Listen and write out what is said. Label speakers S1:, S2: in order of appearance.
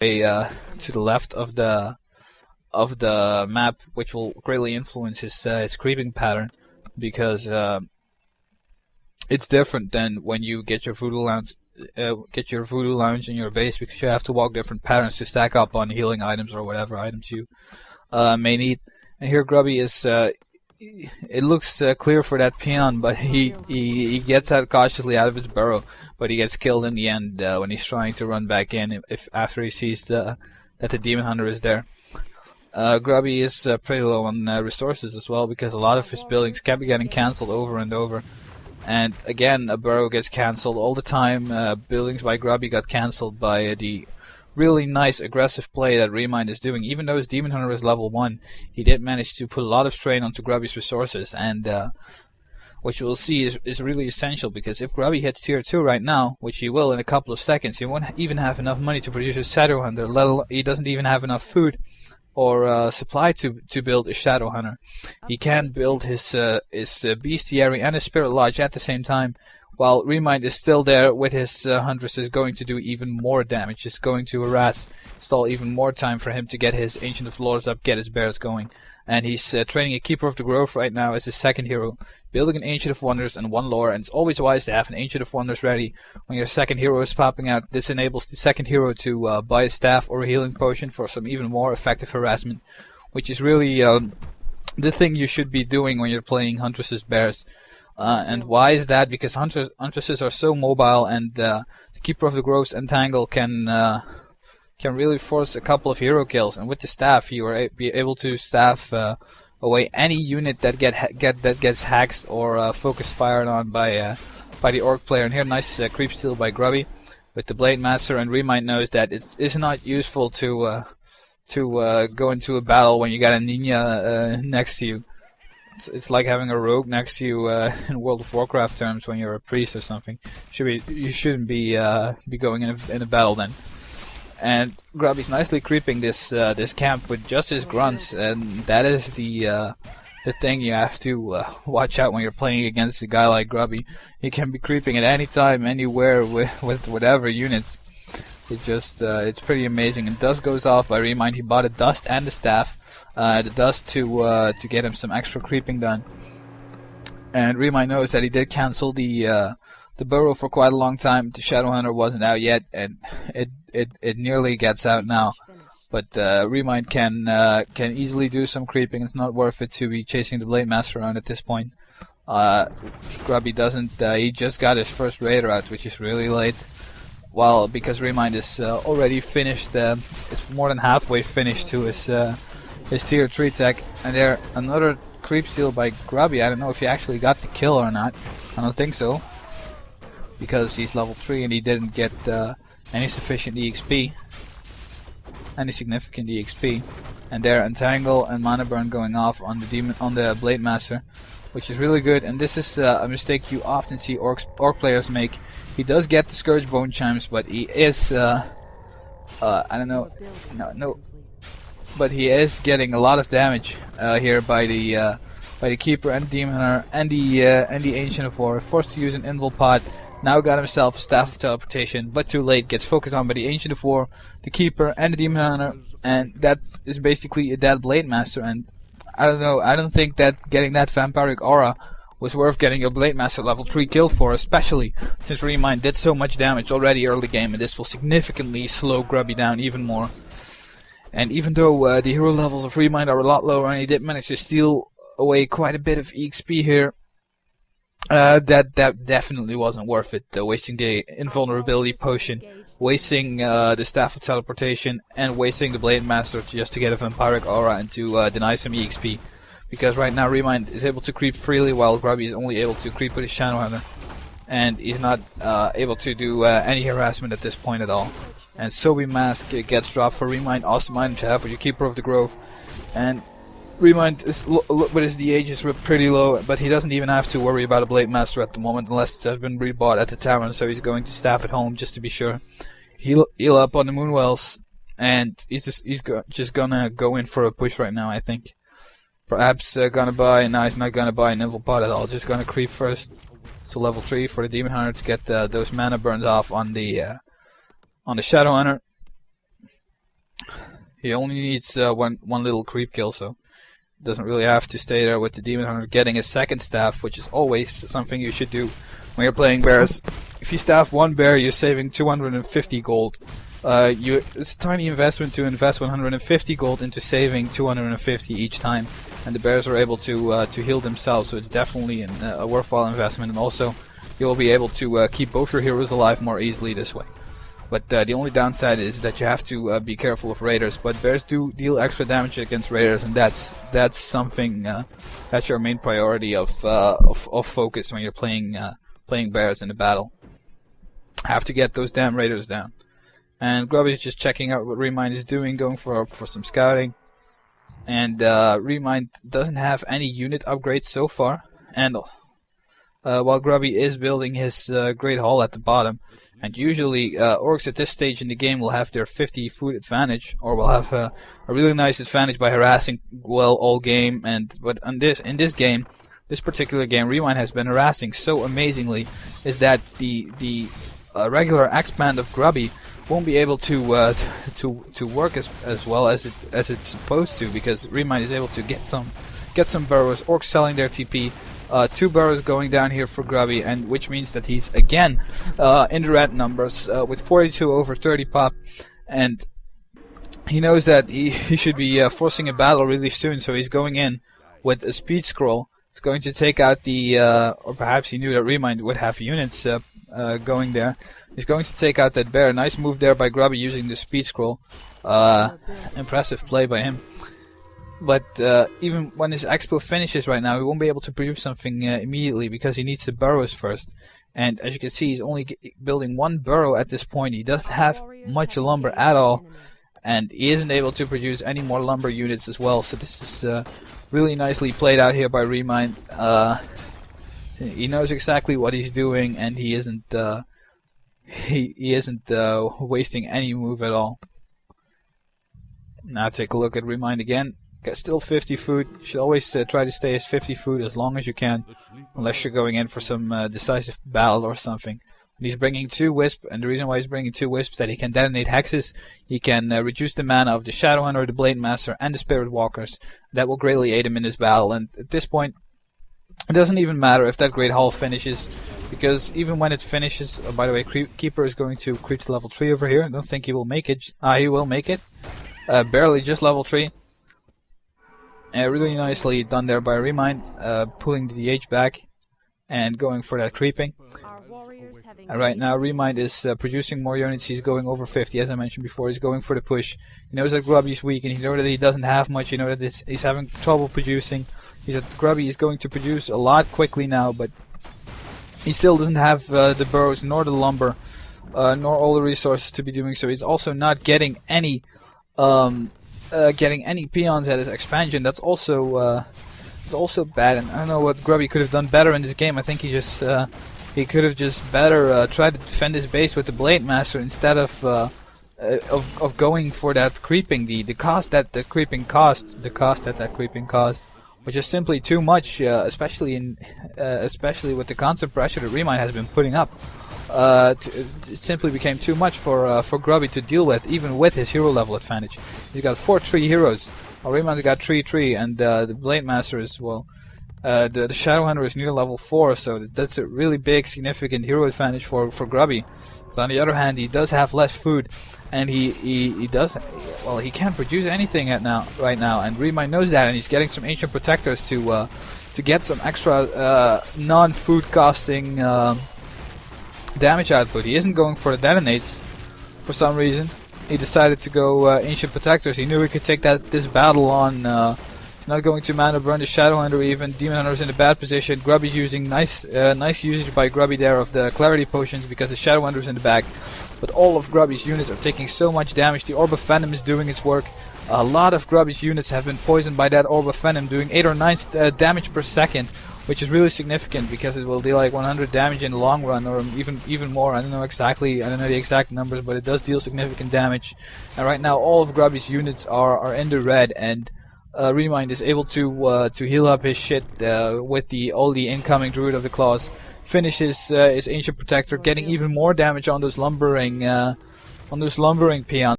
S1: to the left of the map, which will greatly influence his creeping pattern, because it's different than when you get your voodoo lounge in your base, because you have to walk different patterns to stack up on healing items or whatever items you may need. And here Grubby is. It looks clear for that peon, but he gets out cautiously out of his burrow, but he gets killed in the end when he's trying to run back in. After he sees that the demon hunter is there. Grubby is pretty low on resources as well, because a lot of his buildings kept getting cancelled over and over. And again, a burrow gets cancelled all the time. Buildings by Grubby got cancelled by the really nice aggressive play that Remind is doing. Even though his demon hunter is level 1, he did manage to put a lot of strain onto Grubby's resources, and what you will see is really essential, because if Grubby hits tier 2 right now, which he will in a couple of seconds, he won't even have enough money to produce a shadow hunter. He doesn't even have enough food or supply to build a shadow hunter. He can't build his bestiary and his spirit lodge at the same time, while Remind is still there with his huntress, is going to do even more damage. It's going to harass, stall even more time for him to get his Ancient of Lords up, get his bears going. And he's training a Keeper of the Grove right now as his second hero, building an Ancient of Wonders and 1 lore. And it's always wise to have an Ancient of Wonders ready when your second hero is popping out. This enables the second hero to buy a staff or a healing potion for some even more effective harassment, which is really the thing you should be doing when you're playing Huntress's bears. And why is that? Because Huntresses are so mobile, and the Keeper of the Grove's Entangle can really force a couple of hero kills. And with the staff, you are be able to staff away any unit that gets hacked or focus fired on by the orc player. And here, nice creep steal by Grubby with the Blade Master. And Remind knows that it's not useful to go into a battle when you got a ninja next to you. It's like having a rogue next to you in World of Warcraft terms when you're a priest or something. You shouldn't be going in a battle then. And Grubby's nicely creeping this camp with just his grunts, and that is the thing you have to watch out when you're playing against a guy like Grubby. He can be creeping at any time, anywhere with whatever units. It's pretty amazing. And dust goes off by Remind. He bought a dust and a staff. The dust to get him some extra creeping done. And Remind knows that he did cancel the burrow for quite a long time. The Shadow Hunter wasn't out yet, and it nearly gets out now. But Remind can easily do some creeping. It's not worth it to be chasing the Blade Master around at this point. Grubby doesn't. He just got his first raider out, which is really late. Well, because Remind is already finished, it's more than halfway finished to his tier 3 tech. And there, another creep steal by Grubby. I don't know if he actually got the kill or not. I don't think so, because he's level 3 and he didn't get any sufficient EXP, any significant EXP. And there, Entangle and Mana Burn going off on the Blade Master, which is really good. And this is a mistake you often see orc players make. He does get the Scourge Bone Chimes, but he is I don't know, but he is getting a lot of damage here by the Keeper and the Demon Hunter and the Ancient of War. Forced to use an Invul Pod. Now got himself a Staff of Teleportation, but too late. Gets focused on by the Ancient of War, the Keeper, and the Demon Hunter, and that is basically a dead Blade Master. And I don't know. I don't think that getting that Vampiric Aura was worth getting a Blade Master level 3 kill for, especially since Remind did so much damage already early game, and this will significantly slow Grubby down even more. And even though the hero levels of Remind are a lot lower, and he did manage to steal away quite a bit of EXP here, that definitely wasn't worth it. Wasting the invulnerability potion, wasting the Staff of Teleportation, and wasting the Blade Master just to get a Vampiric Aura and to deny some EXP. Because right now Remind is able to creep freely, while Grubby is only able to creep with his Shadow Hunter. And he's not able to do any harassment at this point at all. And Sobi Mask gets dropped for Remind. Awesome item to have for your Keeper of the Grove. And Remind is with his DH is pretty low, but he doesn't even have to worry about a Blade Master at the moment, unless it has been rebought at the tavern. So he's going to staff at home just to be sure. Heal up on the Moonwells, and he's just gonna go in for a push right now, I think. Perhaps gonna buy. No, he's not gonna buy an Invul Pod at all. Just gonna creep first to level 3 for the Demon Hunter to get those mana burns off on the Shadow Hunter. He only needs one little creep kill, so doesn't really have to stay there with the demon hunter getting a second staff, which is always something you should do when you're playing bears. If you staff one bear, you're saving 250 gold. It's a tiny investment to invest 150 gold into saving 250 each time, and the bears are able to heal themselves, so it's definitely a worthwhile investment, and also you'll be able to keep both your heroes alive more easily this way. But the only downside is that you have to be careful of raiders. But bears do deal extra damage against raiders, and that's something that's your main priority of focus when you're playing bears in a battle. Have to get those damn raiders down. And Grubby's just checking out what Remind is doing, going for some scouting. And Remind doesn't have any unit upgrades so far, and while Grubby is building his Great Hall at the bottom. And usually orcs at this stage in the game will have their 50 food advantage, or will have a really nice advantage by harassing well all game. But in this game, this particular game, Remind has been harassing so amazingly, is that the regular expand of Grubby won't be able to work as well as it's supposed to, because Remind is able to get some burrows, orcs selling their TP. 2 burrows going down here for Grubby, and which means that he's again in the red numbers with 42 over 30 pop, and he knows that he should be forcing a battle really soon, so he's going in with a speed scroll. He's going to take out the, or perhaps he knew that Remind would have units going there. He's going to take out that bear. Nice move there by Grubby using the speed scroll. Impressive play by him. But even when his expo finishes right now, he won't be able to produce something immediately, because he needs the burrows first. And as you can see, he's only building 1 burrow at this point. He doesn't have much lumber at all, and he isn't able to produce any more lumber units as well. So this is really nicely played out here by Remind. He knows exactly what he's doing, and he isn't wasting any move at all. Now take a look at Remind again. Got still 50 food. You should always try to stay as 50 food as long as you can, unless you're going in for some decisive battle or something. And he's bringing 2 wisps, and the reason why he's bringing 2 wisps is that he can detonate hexes. He can reduce the mana of the Shadow Hunter, the Blade Master, and the Spirit Walkers. That will greatly aid him in this battle. And at this point, it doesn't even matter if that Great Hall finishes, because even when it finishes, by the way, Keeper is going to creep to level 3 over here. I don't think he will make it. He will make it. Barely, just level 3. Really nicely done there by Remind, pulling the DH back and going for that creeping. And right now Remind is producing more units. He's going over 50, as I mentioned before. He's going for the push. He knows that Grubby's weak, and he knows that he doesn't have much. He knows that he's having trouble producing. Grubby is going to produce a lot quickly now, but he still doesn't have the burrows, nor the lumber, nor all the resources to be doing so. He's also not getting any peons at his expansion. That's also bad, and I don't know what Grubby could have done better in this game. I think he could have just better tried to defend his base with the Blade Master instead of going for that creeping. The cost that the creeping cost, which is simply too much, especially with the constant pressure that Remind has been putting up. It simply became too much for Grubby to deal with, even with his hero level advantage. He's got 4 tree heroes, while Remind's got 3 tree, and the Blade Master is, well, the Shadow Hunter is near level 4, so that's a really big, significant hero advantage for Grubby. But on the other hand, he does have less food, and he can't produce anything right now, and Remind knows that, and he's getting some Ancient Protectors to get some extra non-food costing damage output. He isn't going for the detonates for some reason. He decided to go Ancient Protectors. He knew he could take this battle on. He's not going to mana burn the Shadow Hunter even. Demon Hunter's in a bad position. Grubby's using nice usage by Grubby there of the Clarity Potions, because the Shadow Hunter's in the back. But all of Grubby's units are taking so much damage. The Orb of Venom is doing its work. A lot of Grubby's units have been poisoned by that Orb of Venom, doing 8 or 9 damage per second, which is really significant, because it will deal like 100 damage in the long run, or even more. I don't know the exact numbers, but it does deal significant damage. And right now all of Grubby's units are in the red, and Remind is able to heal up his shit with all the incoming Druid of the Claws. Finishes his Ancient Protector, getting even more damage on those lumbering peons.